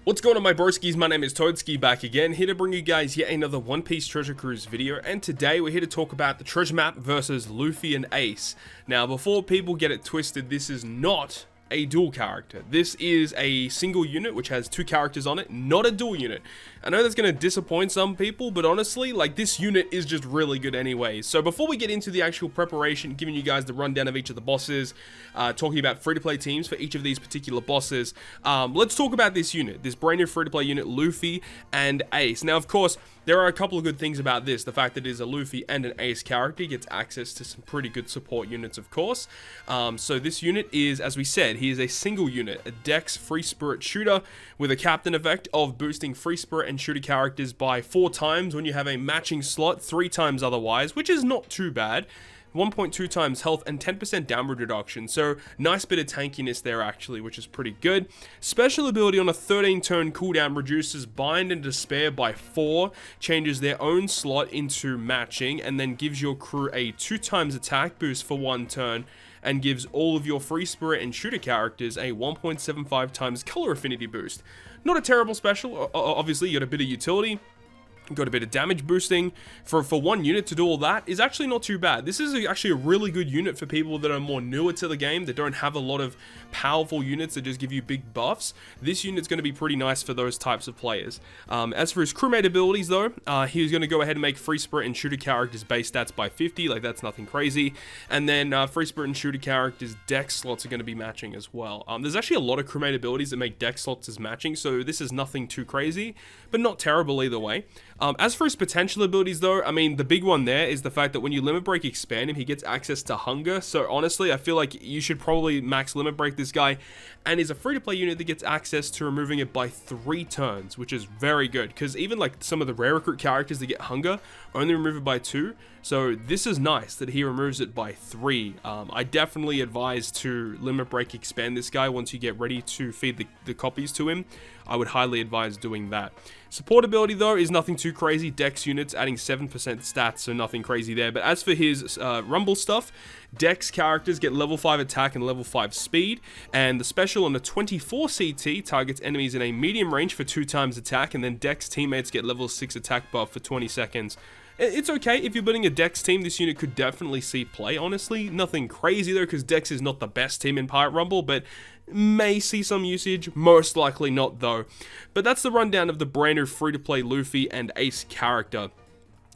What's going on, my broskiis? My name is Toadskii, back again, here to bring you guys yet another One Piece Treasure Cruise video, and today we're here to talk about the treasure map versus Luffy and Ace. Now, before people get it twisted, this is not a dual character. This is a single unit which has two characters on it, not a dual unit. I know that's going to disappoint some people, but honestly, like, this unit is just really good anyway. So before we get into the actual preparation, giving you guys the rundown of each of the bosses, talking about free-to-play teams for each of these particular bosses, let's talk about this unit, this brand new free-to-play unit, Luffy and Ace. Now, of course, there are a couple of good things about this. The fact that it is a Luffy and an Ace character gets access to some pretty good support units, of course. So this unit is, as we said, he is a single unit, a Dex free spirit shooter with a captain effect of boosting free spirit and shooter characters by 4 times when you have a matching slot, 3 times otherwise, which is not too bad. 1.2 times health and 10% downward reduction, so nice bit of tankiness there actually, which is pretty good. Special ability on a 13 turn cooldown reduces bind and despair by 4, changes their own slot into matching, and then gives your crew a 2 times attack boost for 1 turn, and gives all of your free spirit and shooter characters a 1.75 times color affinity boost. Not a terrible special. Obviously you got a bit of utility, got a bit of damage boosting. For one unit to do all that is actually not too bad. This is actually a really good unit for people that are more newer to the game, that don't have a lot of powerful units that just give you big buffs. This unit's going to be pretty nice for those types of players. As for his crewmate abilities though, he's going to go ahead and make free spirit and shooter characters base stats by 50, like that's nothing crazy. And then free spirit and shooter characters dex slots are going to be matching as well. There's actually a lot of crewmate abilities that make dex slots as matching, so this is nothing too crazy, but not terrible either way. As for his potential abilities though, I mean, the big one there is the fact that when you limit break expand him, he gets access to hunger. So honestly, I feel like you should probably max limit break this guy, and is a free-to-play unit that gets access to removing it by 3 turns, which is very good, because even like some of the rare recruit characters that get hunger only remove it by 2. So this is nice that he removes it by 3. I definitely advise to limit break expand this guy once you get ready to feed the copies to him. I would highly advise doing that. Support ability though is nothing too crazy. Dex units adding 7% stats, so nothing crazy there. But as for his rumble stuff, Dex characters get level 5 attack and level 5 speed, and the special on the 24 CT targets enemies in a medium range for 2 times attack, and then Dex teammates get level 6 attack buff for 20 seconds. It's okay if you're building a Dex team. This unit could definitely see play, honestly. Nothing crazy though, because Dex is not the best team in Pirate Rumble, but may see some usage, most likely not though. But that's the rundown of the brand new free-to-play Luffy and Ace character.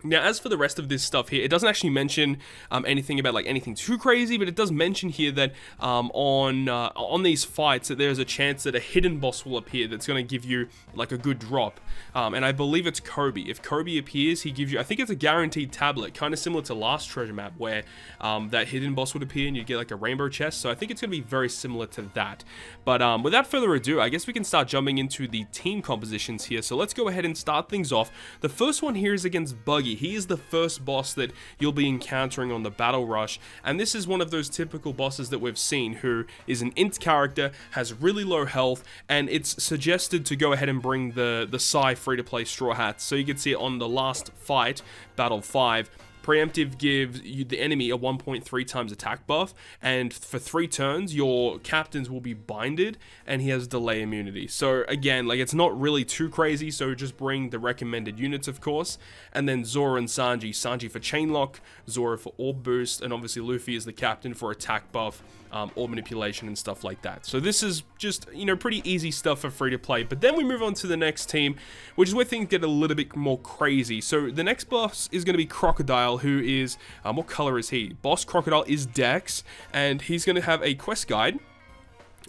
Now, as for the rest of this stuff here, it doesn't actually mention anything about like anything too crazy, but it does mention here that on these fights that there's a chance that a hidden boss will appear that's going to give you like a good drop, and I believe it's Kobe. If Kobe appears, he gives you, I think it's a guaranteed tablet, kind of similar to last treasure map where that hidden boss would appear and you get like a rainbow chest. So I think it's going to be very similar to that. But without further ado, I guess we can start jumping into the team compositions here. So let's go ahead and start things off. The first one here is against Buggy. He is the first boss that you'll be encountering on the battle rush, and this is one of those typical bosses that we've seen, who is an int character, has really low health, and it's suggested to go ahead and bring the Psy free-to-play Straw Hats. So you can see it on the last fight, Battle 5, Preemptive gives you the enemy a 1.3 times attack buff, and for 3 turns your captains will be binded, and he has delay immunity. So again, like, it's not really too crazy, so just bring the recommended units, of course. And then Zoro and Sanji for chain lock, Zoro for orb boost, and obviously Luffy is the captain for attack buff, orb manipulation and stuff like that. So this is just, you know, pretty easy stuff for free to play. But then we move on to the next team, which is where things get a little bit more crazy. So the next boss is going to be Crocodile, who is, what color is he? Boss Crocodile is Dex, and he's going to have a quest guide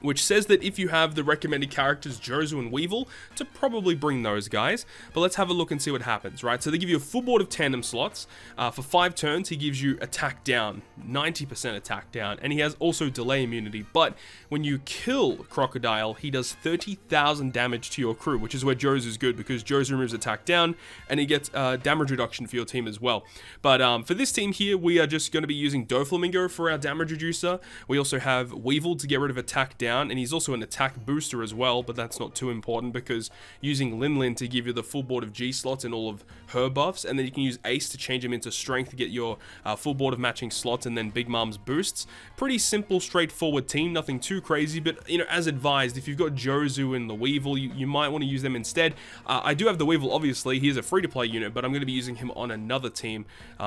which says that if you have the recommended characters Jozu and Weevil, to probably bring those guys. But let's have a look and see what happens, right? So they give you a full board of tandem slots. For 5 turns, he gives you attack down, 90% attack down, and he has also delay immunity. But when you kill Crocodile, he does 30,000 damage to your crew, which is where Jozu is good, because Jozu removes attack down, and he gets damage reduction for your team as well. But for this team here, we are just going to be using Doflamingo for our damage reducer. We also have Weevil to get rid of attack down, down, and he's also an attack booster as well, but that's not too important because using Lin to give you the full board of G slots and all of her buffs, and then you can use Ace to change him into strength to get your full board of matching slots and then Big Mom's boosts. Pretty simple, straightforward team, nothing too crazy, but you know, as advised, if you've got Jozu and the Weevil, you might want to use them instead. I do have the Weevil, obviously. He is a free-to-play unit, but I'm going to be using him on another team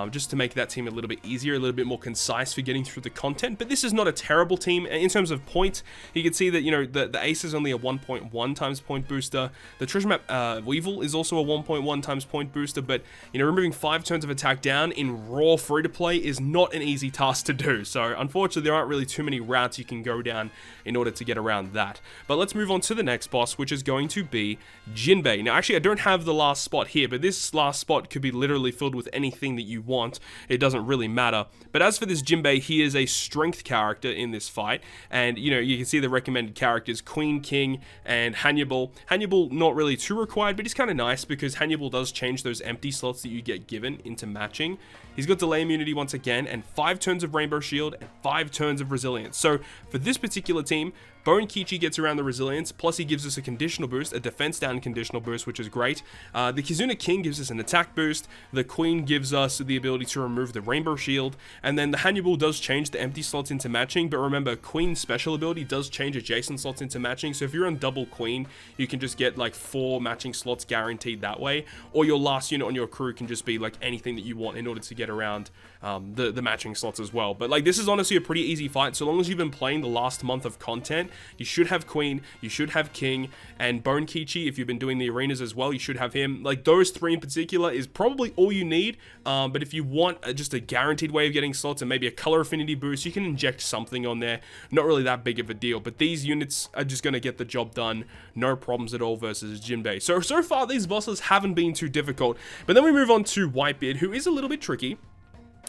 just to make that team a little bit easier, a little bit more concise for getting through the content. But this is not a terrible team. In terms of points, you can see that, you know, the Ace is only a 1.1 times point booster. The Treasure Map Weevil is also a 1.1 times point booster, but, you know, removing 5 turns of attack down in raw free-to-play is not an easy task to do. So, unfortunately, there aren't really too many routes you can go down in order to get around that. But let's move on to the next boss, which is going to be Jinbe. Now, actually, I don't have the last spot here, but this last spot could be literally filled with anything that you want. It doesn't really matter. But as for this Jinbe, he is a strength character in this fight, and, you know, you can see the recommended characters, Queen, King, and Hannibal. Hannibal, not really too required, but he's kind of nice because Hannibal does change those empty slots that you get given into matching. He's got delay immunity once again, and 5 turns of Rainbow Shield, and 5 turns of Resilience. So, for this particular team, Bone Kichi gets around the Resilience, plus he gives us a conditional boost, a defense down conditional boost, which is great. The Kizuna King gives us an attack boost, the Queen gives us the ability to remove the Rainbow Shield, and then the Hannibal does change the empty slots into matching, but remember, Queen's special ability does change adjacent slots into matching, so if you're on double Queen, you can just get like 4 matching slots guaranteed that way, or your last unit on your crew can just be like anything that you want in order to get around the matching slots as well. But like, this is honestly a pretty easy fight. So long as you've been playing the last month of content, you should have Queen, you should have King, and Bone Kichi, if you've been doing the arenas as well, you should have him. Like, those 3 in particular is probably all you need. But if you want just a guaranteed way of getting slots and maybe a color affinity boost, you can inject something on there. Not really that big of a deal, but these units are just going to get the job done, no problems at all versus Jinbe. So far these bosses haven't been too difficult, but then we move on to Whitebeard, who is a little bit tricky.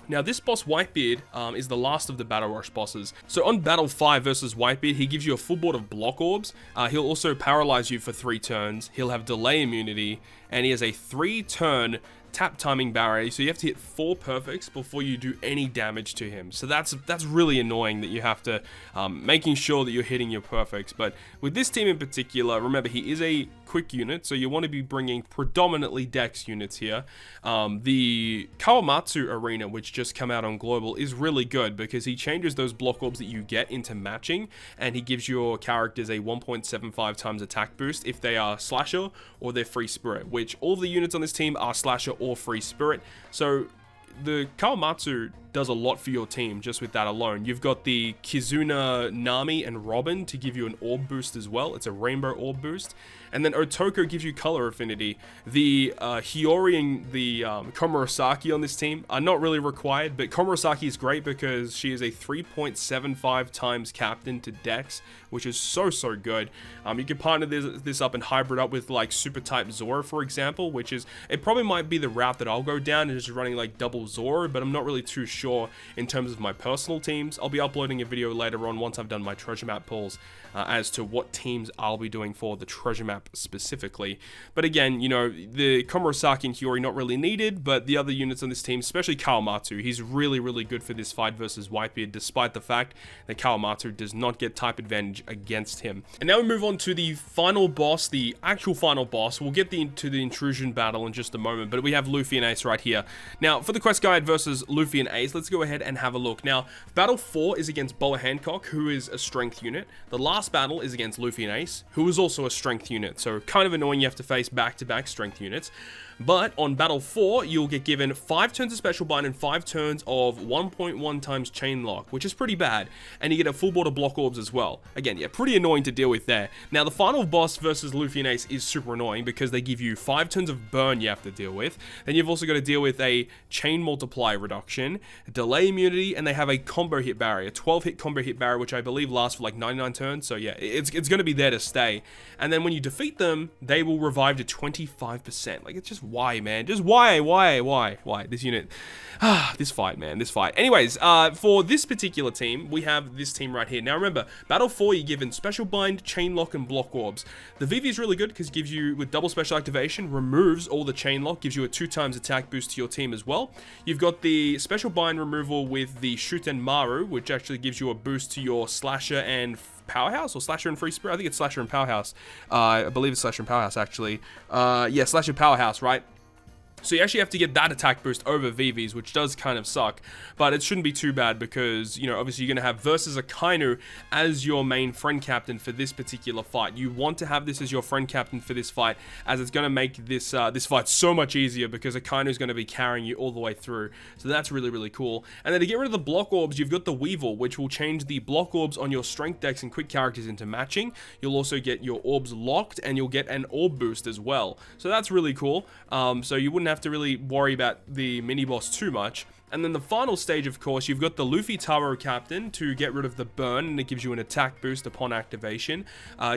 Now, this boss, Whitebeard, is the last of the Battle Rush bosses. So on Battle 5 versus Whitebeard, he gives you a full board of block orbs. He'll also paralyze you for 3 turns. He'll have delay immunity, and he has a 3-turn tap timing barrier, so you have to hit 4 perfects before you do any damage to him. So that's really annoying that you have to making sure that you're hitting your perfects. But with this team in particular, remember, he is a quick unit, so you want to be bringing predominantly dex units here. The Kawamatsu arena, which just come out on global, is really good because he changes those block orbs that you get into matching, and he gives your characters a 1.75 times attack boost if they are slasher or they're free spirit, which all the units on this team are slasher or free spirit. So the Kawamatsu does a lot for your team just with that alone. You've got the Kizuna, Nami, and Robin to give you an orb boost as well. It's a rainbow orb boost. And then Otoko gives you color affinity. The Hiyori and the Komurasaki on this team are not really required, but Komurasaki is great because she is a 3.75 times captain to Dex, which is so good. You can partner this up and hybrid up with like super type Zora, for example, which is, it probably might be the route that I'll go down, is just running like double Zora, but I'm not really too sure in terms of my personal teams. I'll be uploading a video later on once I've done my treasure map pulls as to what teams I'll be doing for the treasure map specifically. But again, you know, the Komurasaki and Hiyori not really needed, but the other units on this team, especially Kawamatsu, he's really good for this fight versus Whitebeard, despite the fact that Kawamatsu does not get type advantage against him. And now we move on to the final boss, the actual final boss. We'll get to the intrusion battle in just a moment, but we have Luffy and Ace right here. Now, for the quest guide versus Luffy and Ace, let's go ahead and have a look. Now, Battle 4 is against Boa Hancock, who is a strength unit. The last battle is against Luffy and Ace, who is also a strength unit. So kind of annoying you have to face back-to-back strength units. But on Battle 4, you'll get given 5 turns of Special Bind and 5 turns of 1.1 times Chain Lock, which is pretty bad. And you get a full board of Block Orbs as well. Again, yeah, pretty annoying to deal with there. Now, the final boss versus Luffy and Ace is super annoying because they give you 5 turns of Burn you have to deal with. Then you've also got to deal with a Chain Multiply reduction, Delay Immunity, and they have a Combo Hit Barrier, 12-hit Combo Hit Barrier, which I believe lasts for like 99 turns. So yeah, it's going to be there to stay. And then when you defeat them, they will revive to 25%. Like, it's just why, man? Just why? This unit, this fight, man, this fight. Anyways, for this particular team, we have this team right here. Now remember, Battle 4, you're given Special Bind, Chain Lock, and Block Orbs. The VV is really good because it gives you, with double special activation, removes all the Chain Lock, gives you a 2 times attack boost to your team as well. You've got the Special Bind Combine removal with the Shuten Maru, which actually gives you a boost to your Slasher and Powerhouse, or Slasher and Free Spirit. I think it's Slasher and Powerhouse. I believe it's Slasher and Powerhouse, actually. Yeah, Slasher Powerhouse, right? So you actually have to get that attack boost over Vivi's, which does kind of suck, but it shouldn't be too bad because, you know, obviously you're going to have versus Akainu as your main friend captain for this particular fight. You want to have this as your friend captain for this fight, as it's going to make this this fight so much easier because Akainu is going to be carrying you all the way through. So that's really, really cool. And then to get rid of the block orbs, you've got the Weevil, which will change the block orbs on your strength decks and quick characters into matching. You'll also get your orbs locked, and you'll get an orb boost as well. So that's really cool. So you wouldn't have to really worry about the mini boss too much. And then the final stage, of course, you've got the Luffy Taro Captain to get rid of the burn, and it gives you an attack boost upon activation.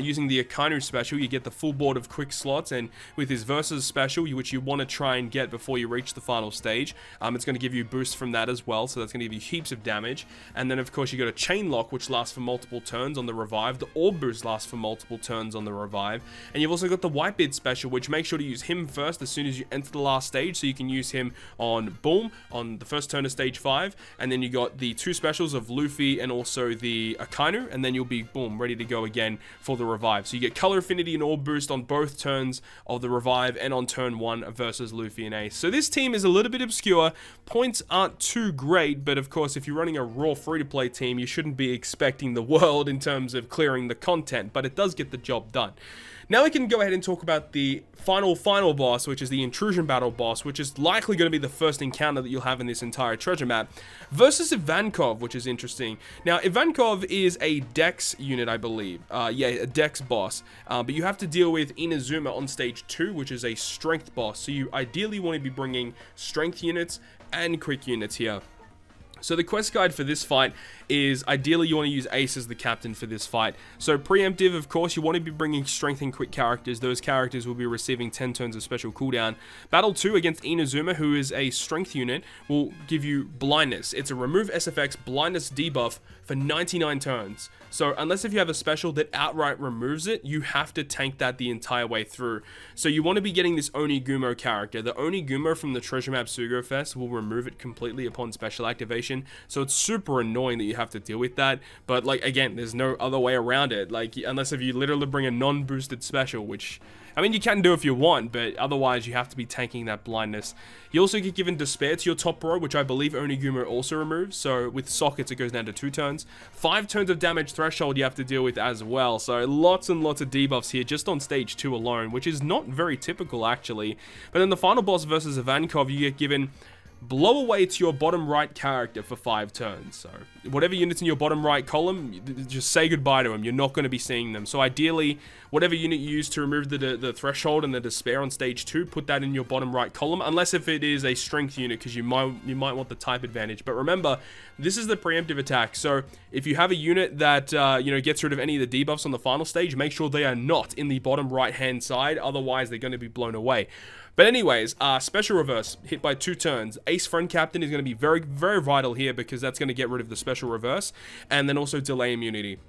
Using the Akainu special, you get the full board of quick slots, and with his Versus special, which you want to try and get before you reach the final stage, it's going to give you a boost from that as well, so that's going to give you heaps of damage. And then, of course, you got a Chain Lock, which lasts for multiple turns on the revive. The Orb Boost lasts for multiple turns on the revive. And you've also got the Whitebeard special, which make sure to use him first as soon as you enter the last stage, so you can use him on Boom, on the first turn of stage 5, and then you got the two specials of Luffy and also the Akainu, and then you'll be boom ready to go again for the revive. So you get color affinity and orb boost on both turns of the revive and on turn 1 versus Luffy and Ace. So this team is a little bit obscure, points aren't too great, but of course if you're running a raw free-to-play team, you shouldn't be expecting the world in terms of clearing the content, but it does get the job done. Now we can go ahead and talk about the final boss, which is the Intrusion battle boss, which is likely going to be the first encounter that you'll have in this entire treasure map, versus Ivankov, which is interesting. Now, Ivankov is a Dex unit, I believe. Yeah, a Dex boss. But you have to deal with Inazuma on stage 2, which is a strength boss. So you ideally want to be bringing strength units and quick units here. So the quest guide for this fight is ideally you want to use Ace as the captain for this fight. So preemptive, of course, you want to be bringing strength and quick characters. Those characters will be receiving 10 turns of special cooldown. Battle 2 against Inazuma, who is a strength unit, will give you blindness. It's a remove SFX blindness debuff for 99 turns. So unless if you have a special that outright removes it, you have to tank that the entire way through. So you want to be getting this Onigumo character. The Onigumo from the Treasure Map Sugo Fest will remove it completely upon special activation. So it's super annoying that you have to deal with that. But like, again, there's no other way around it. Like, unless if you literally bring a non-boosted special, which, I mean, you can do if you want, but otherwise you have to be tanking that blindness. You also get given Despair to your top row, which I believe Onigumo also removes. So with Sockets, it goes down to 2 turns. 5 turns of damage threshold you have to deal with as well. So lots and lots of debuffs here just on stage 2 alone, which is not very typical actually. But then the final boss versus Ivankov, you get given blow away to your bottom right character for 5 turns. So whatever units in your bottom right column, just say goodbye to them. You're not going to be seeing them. So ideally, whatever unit you use to remove the threshold and the despair on stage 2, put that in your bottom right column, unless if it is a strength unit, because you might want the type advantage. But remember, this is the preemptive attack. So if you have a unit that gets rid of any of the debuffs on the final stage, make sure they are not in the bottom right hand side. Otherwise, they're going to be blown away. But anyways, special reverse, hit by 2 turns. Ace Friend Captain is going to be very, very vital here because that's going to get rid of the special reverse. And then also delay immunity.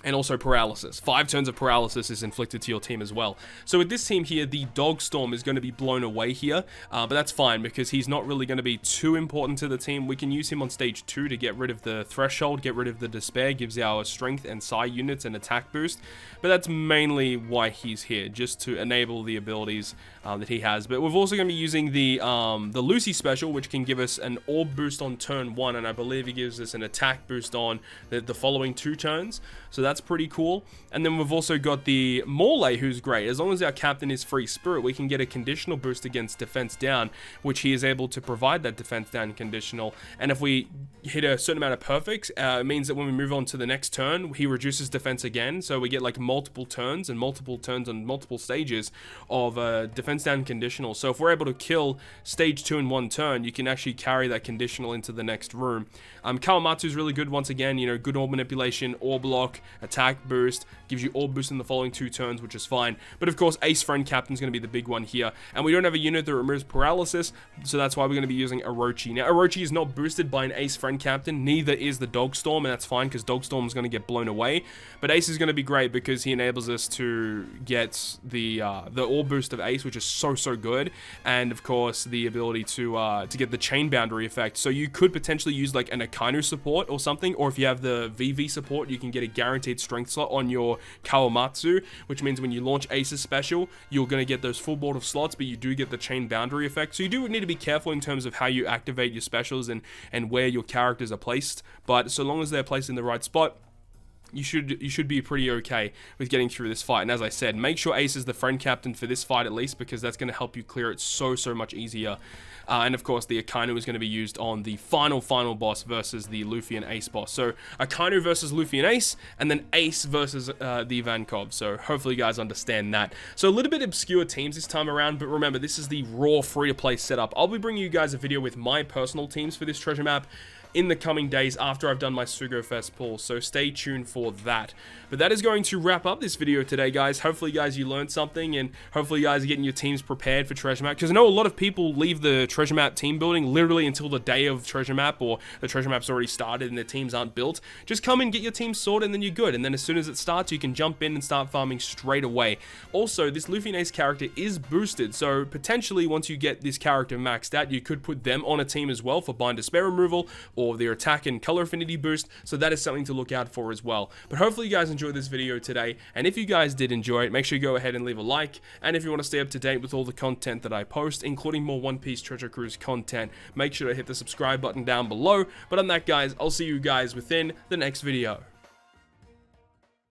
And also paralysis. 5 turns of paralysis is inflicted to your team as well. So with this team here, the Dog Storm is going to be blown away here. But that's fine because he's not really going to be too important to the team. We can use him on stage 2 to get rid of the threshold, get rid of the despair, gives our strength and psi units an attack boost. But that's mainly why he's here, just to enable the abilities that he has. But we're also going to be using the Lucy special, which can give us an orb boost on turn 1. And I believe it gives us an attack boost on the following 2 turns. So that's pretty cool. And then we've also got the Morley, who's great. As long as our captain is free spirit, we can get a conditional boost against defense down, which he is able to provide that defense down conditional. And if we hit a certain amount of perfects, it means that when we move on to the next turn, he reduces defense again. So we get like multiple turns on multiple stages of defense down conditional. So if we're able to kill stage 2 in 1 turn, you can actually carry that conditional into the next room. Kawamatsu is really good once again, good orb manipulation, orb block, attack boost, gives you all boost in the following 2 turns, which is fine. But of course, Ace Friend Captain is going to be the big one here. And we don't have a unit that removes paralysis, so that's why we're going to be using Orochi. Now, Orochi is not boosted by an Ace Friend Captain, neither is the Dogstorm, and that's fine because Dogstorm is going to get blown away. But Ace is going to be great because he enables us to get the all boost of Ace, which is so good, and of course the ability to get the chain boundary effect. So you could potentially use like an Akainu support or something, or if you have the VV support, you can get a guaranteed strength slot on your Kawamatsu, which means when you launch Ace's special, you're going to get those full board of slots, but you do get the chain boundary effect. So you do need to be careful in terms of how you activate your specials and where your characters are placed, but so long as they're placed in the right spot, you should be pretty okay with getting through this fight. And as I said, make sure Ace is the friend captain for this fight at least, because that's going to help you clear it so much easier. And of course, the Akainu is going to be used on the final boss versus the Luffy and Ace boss. So Akainu versus Luffy and Ace, and then Ace versus the Ivankov. So hopefully you guys understand that. So a little bit obscure teams this time around, but remember, this is the raw free-to-play setup. I'll be bringing you guys a video with my personal teams for this treasure map in the coming days after I've done my Sugo Fest pull, so stay tuned for that. But that is going to wrap up this video today, guys. Hopefully, guys, you learned something, and hopefully you guys are getting your teams prepared for treasure map, because I know a lot of people leave the treasure map team building literally until the day of treasure map, or the treasure map's already started and their teams aren't built. Just come and get your team sorted, and then you're good, and then as soon as it starts, you can jump in and start farming straight away. Also, this Luffy and Ace character is boosted, so potentially once you get this character maxed out, you could put them on a team as well for bind despair removal, or their attack and color affinity boost, so that is something to look out for as well. But hopefully you guys enjoyed this video today, and if you guys did enjoy it, make sure you go ahead and leave a like, and if you want to stay up to date with all the content that I post, including more One Piece Treasure Cruise content, make sure to hit the subscribe button down below. But on that, guys, I'll see you guys within the next video.